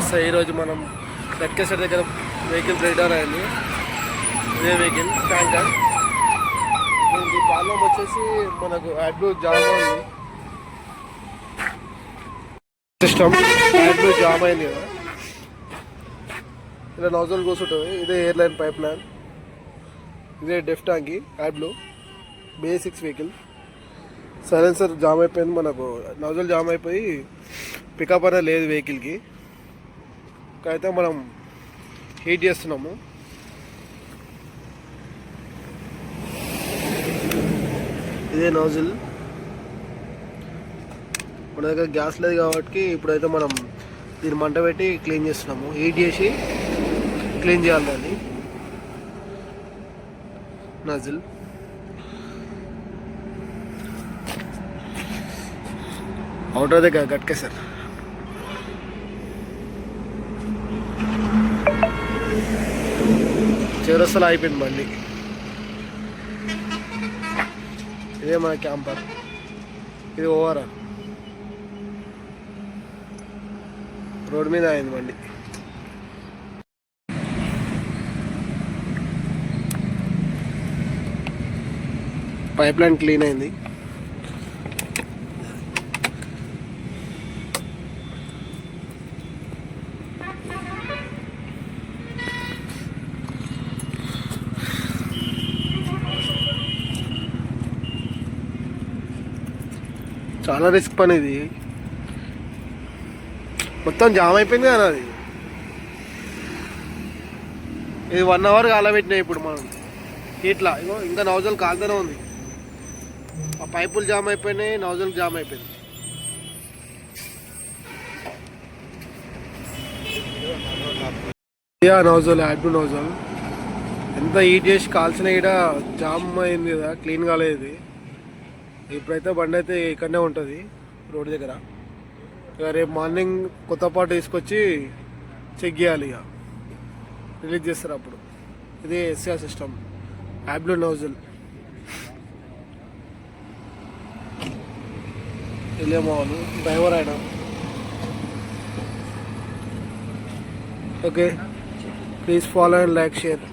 నమస్తే. ఈరోజు మనం గట్కేసర్ దగ్గర వెహికల్ బ్రేక్ డౌన్ అయింది. ఇదే వెహికల్ ట్యాంకర్. దీనికి ప్రాబ్లం వచ్చేసి మనకు యాడ్బ్లూ జామ్ అయింది. సిస్టమ్ యాడ్బ్లూ జామ్ అయింది కదా, ఇలా నోజల్ కూర్చుంటుంది. ఇదే ఎయిర్లైన్ పైప్ లైన్. ఇదే డెఫ్ ట్యాంకి యాడ్బ్లూ బేసిక్స్ వెహికల్. సైలెన్సర్ జామ్ అయిపోయింది, మనకు నోజల్ జామ్ అయిపోయి పికప్ అనేది లేదు వెహికల్కి. అయితే మనం హీట్ చేస్తున్నాము. ఇదే నోజిల్. మన దగ్గర గ్యాస్ లేదు కాబట్టి ఇప్పుడైతే మనం దీన్ని మంట పెట్టి క్లీన్ చేస్తున్నాము. హీట్ చేసి క్లీన్ చేయాలి దాన్ని. నోజిల్ అవుటర్ దగ్గర గట్కేసర్. చివరస్తలో అయిపోయింది బండి. ఇదే మన క్యాంపర్. ఇది ఓవరాల్ రోడ్ మీద అయింది బండి. పైప్ లైన్ క్లీన్ అయింది. చాలా రిస్క్ పని ఇది. మొత్తం జామ్ అయిపోయింది కదా అది. ఇది 1 అవర్ కాలబెట్టినాయి ఇప్పుడు మనం ఇట్లా. ఇగో ఇంకా నౌజల్ కాలుతూనే ఉంది. ఆ పైపులు జామ్ అయిపోయినాయి, నౌజల్ జామ్ అయిపోయింది. నౌజల్ యాడ్బ్లూ నౌజల్ ఎంత హీట్ చేసి కాల్చిన ఇక్కడ జామ్ అయింది కదా, క్లీన్ కాలేదు. ఇప్పుడైతే బండి అయితే ఇక్కడనే ఉంటుంది రోడ్ దగ్గర. ఇక రేపు మార్నింగ్ కొత్త పాటు తీసుకొచ్చి చెక్ చేయాలి, ఇక రిలీజ్ చేస్తారు అప్పుడు. ఇది ఎస్ఆర్ సిస్టమ్ యాడ్బ్లూ నోజల్. వెళ్ళేమోవాలి డ్రైవర్ ఆయన. Okay, please follow and like, share.